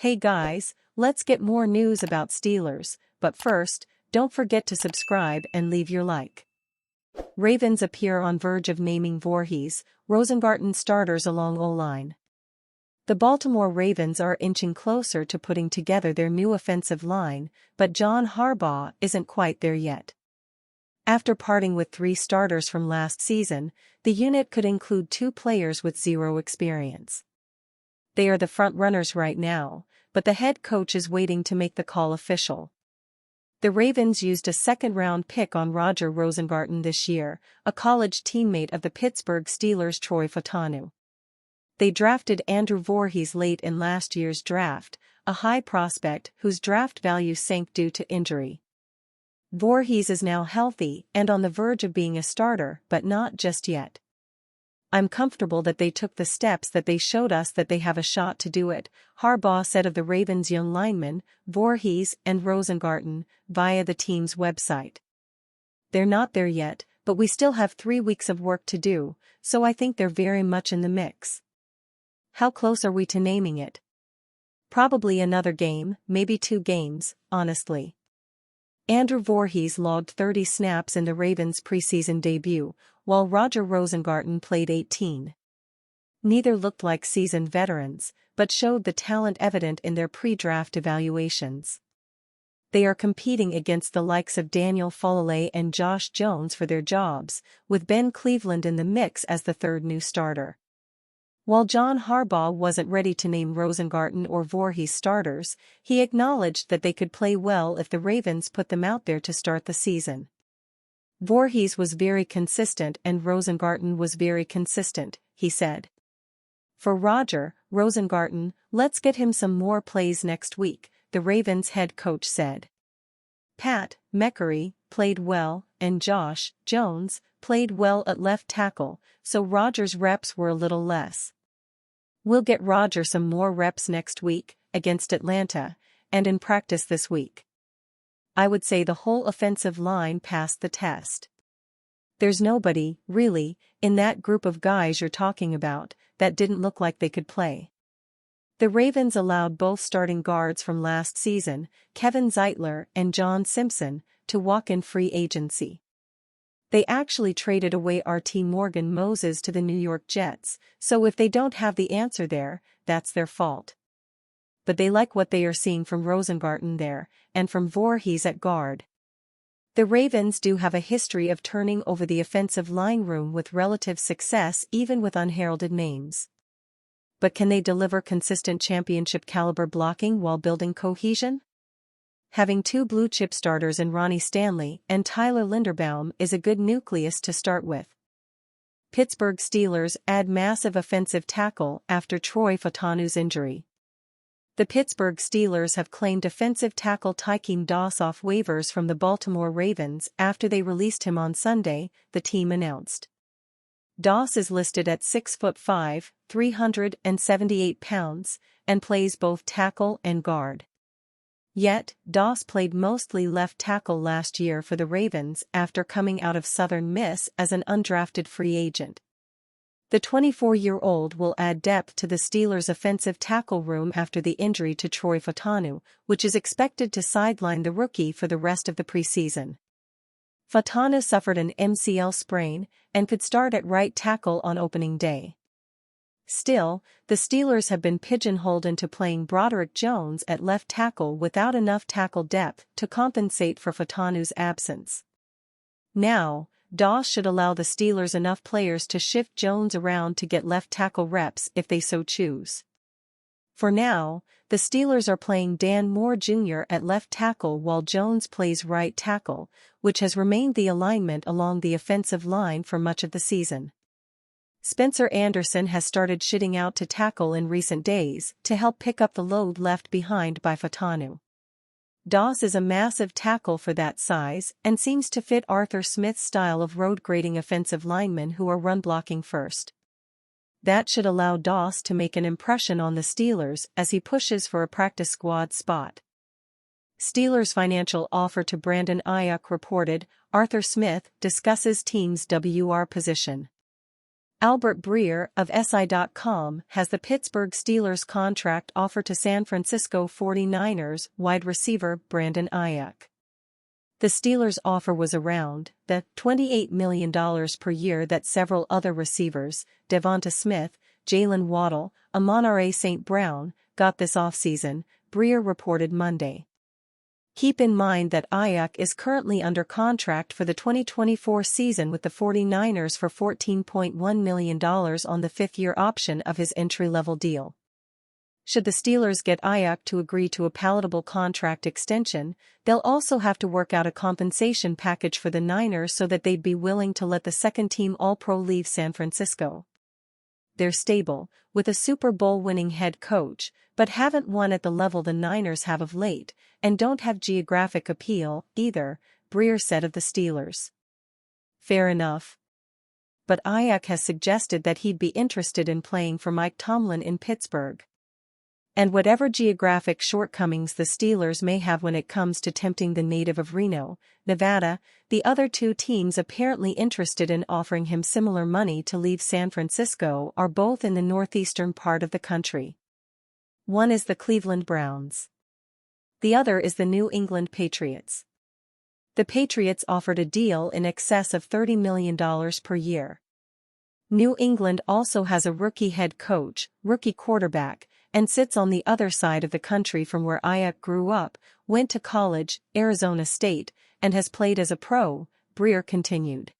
Hey guys, let's get more news about Steelers, but first, don't forget to subscribe and leave your like. Ravens appear on verge of naming Voorhees, Rosengarten starters along O-line. The Baltimore Ravens are inching closer to putting together their new offensive line, but John Harbaugh isn't quite there yet. After parting with 3 starters from last season, the unit could include 2 players with 0 experience. They are the front-runners right now, but the head coach is waiting to make the call official. The Ravens used a second-round pick on Roger Rosengarten this year, a college teammate of the Pittsburgh Steelers' Troy Fautanu. They drafted Andrew Voorhees late in last year's draft, a high prospect whose draft value sank due to injury. Voorhees is now healthy and on the verge of being a starter, but not just yet. "I'm comfortable that they took the steps that they showed us that they have a shot to do it," Harbaugh said of the Ravens' young linemen, Voorhees and Rosengarten, via the team's website. "They're not there yet, but we still have 3 weeks of work to do, so I think they're very much in the mix." How close are we to naming it? Probably another game, maybe 2 games, honestly. Andrew Voorhees logged 30 snaps in the Ravens' preseason debut, while Roger Rosengarten played 18. Neither looked like seasoned veterans, but showed the talent evident in their pre-draft evaluations. They are competing against the likes of Daniel Foley and Josh Jones for their jobs, with Ben Cleveland in the mix as the 3rd new starter. While John Harbaugh wasn't ready to name Rosengarten or Voorhees starters, he acknowledged that they could play well if the Ravens put them out there to start the season. "Voorhees was very consistent and Rosengarten was very consistent," he said. For Roger Rosengarten, "Let's get him some more plays next week," the Ravens head coach said. Pat McCurry played well, and Josh Jones played well at left tackle, so Roger's reps were a little less. "We'll get Roger some more reps next week, against Atlanta, and in practice this week." I would say the whole offensive line passed the test. There's nobody, really, in that group of guys you're talking about, that didn't look like they could play. The Ravens allowed both starting guards from last season, Kevin Zeitler and John Simpson, to walk in free agency. They actually traded away RT Morgan Moses to the New York Jets, so if they don't have the answer there, that's their fault. But they like what they are seeing from Rosengarten there, and from Voorhees at guard. The Ravens do have a history of turning over the offensive line room with relative success even with unheralded names. But can they deliver consistent championship-caliber blocking while building cohesion? Having 2 blue-chip starters in Ronnie Stanley and Tyler Linderbaum is a good nucleus to start with. Pittsburgh Steelers add massive offensive tackle after Troy Fautanu's injury. The Pittsburgh Steelers have claimed offensive tackle Tykeem Doss off waivers from the Baltimore Ravens after they released him on Sunday, the team announced. Doss is listed at 6'5", 378 pounds, and plays both tackle and guard. Yet, Doss played mostly left tackle last year for the Ravens after coming out of Southern Miss as an undrafted free agent. The 24-year-old will add depth to the Steelers' offensive tackle room after the injury to Troy Fautanu, which is expected to sideline the rookie for the rest of the preseason. Fautanu suffered an MCL sprain and could start at right tackle on opening day. Still, the Steelers have been pigeonholed into playing Broderick Jones at left tackle without enough tackle depth to compensate for Fautanu's absence. Now, Doss should allow the Steelers enough players to shift Jones around to get left tackle reps if they so choose. For now, the Steelers are playing Dan Moore Jr. at left tackle while Jones plays right tackle, which has remained the alignment along the offensive line for much of the season. Spencer Anderson has started shitting out to tackle in recent days to help pick up the load left behind by Fautanu. Doss is a massive tackle for that size and seems to fit Arthur Smith's style of road-grading offensive linemen who are run-blocking first. That should allow Doss to make an impression on the Steelers as he pushes for a practice squad spot. Steelers' financial offer to Brandon Aiyuk reported, Arthur Smith discusses team's WR position. Albert Breer of SI.com has the Pittsburgh Steelers contract offer to San Francisco 49ers wide receiver Brandon Aiyuk. The Steelers' offer was around the $28 million per year that several other receivers, Devonta Smith, Jalen Waddle, Amon-Ra St. Brown, got this offseason, Breer reported Monday. Keep in mind that Aiyuk is currently under contract for the 2024 season with the 49ers for $14.1 million on the fifth-year option of his entry-level deal. Should the Steelers get Aiyuk to agree to a palatable contract extension, they'll also have to work out a compensation package for the Niners so that they'd be willing to let the second-team All-Pro leave San Francisco. They're stable, with a Super Bowl-winning head coach, but haven't won at the level the Niners have of late, and don't have geographic appeal, either, Breer said of the Steelers. Fair enough. But Aiyuk has suggested that he'd be interested in playing for Mike Tomlin in Pittsburgh. And whatever geographic shortcomings the Steelers may have when it comes to tempting the native of Reno, Nevada, the other two teams apparently interested in offering him similar money to leave San Francisco are both in the northeastern part of the country. One is the Cleveland Browns. The other is the New England Patriots. The Patriots offered a deal in excess of $30 million per year. New England also has a rookie head coach, rookie quarterback, and sits on the other side of the country from where Aiyuk grew up, went to college, Arizona State, and has played as a pro, Breer continued.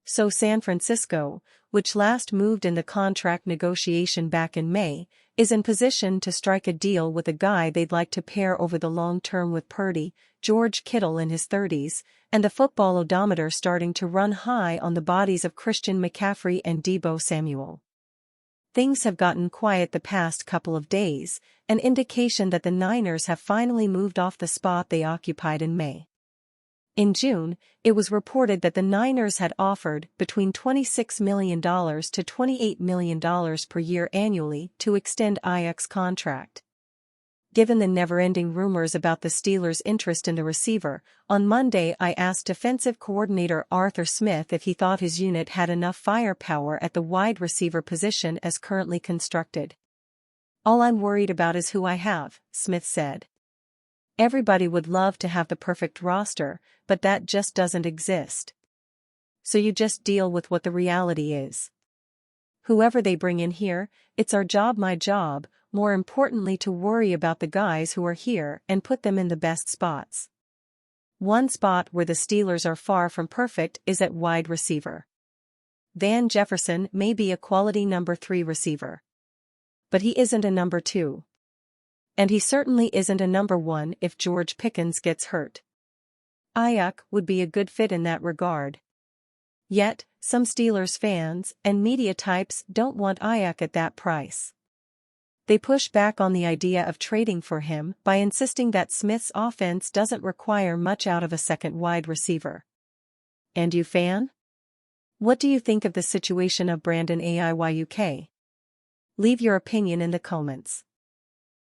So San Francisco, which last moved in the contract negotiation back in May, is in position to strike a deal with a guy they'd like to pair over the long term with Purdy, George Kittle in his 30s, and the football odometer starting to run high on the bodies of Christian McCaffrey and Deebo Samuel. Things have gotten quiet the past couple of days, an indication that the Niners have finally moved off the spot they occupied in May. In June, it was reported that the Niners had offered between $26 million to $28 million per year annually to extend Aiyuk's contract. Given the never-ending rumors about the Steelers' interest in the receiver, on Monday I asked defensive coordinator Arthur Smith if he thought his unit had enough firepower at the wide receiver position as currently constructed. "All I'm worried about is who I have," Smith said. "Everybody would love to have the perfect roster, but that just doesn't exist. So you just deal with what the reality is. Whoever they bring in here, it's our job, my job, more importantly to worry about the guys who are here and put them in the best spots." One spot where the Steelers are far from perfect is at wide receiver. Van Jefferson may be a quality number 3 receiver. But he isn't a number 2. And he certainly isn't a number 1 if George Pickens gets hurt. Aiyuk would be a good fit in that regard. Yet, some Steelers fans and media types don't want Aiyuk at that price. They push back on the idea of trading for him by insisting that Smith's offense doesn't require much out of a second wide receiver. And you, fan? What do you think of the situation of Brandon Aiyuk? Leave your opinion in the comments.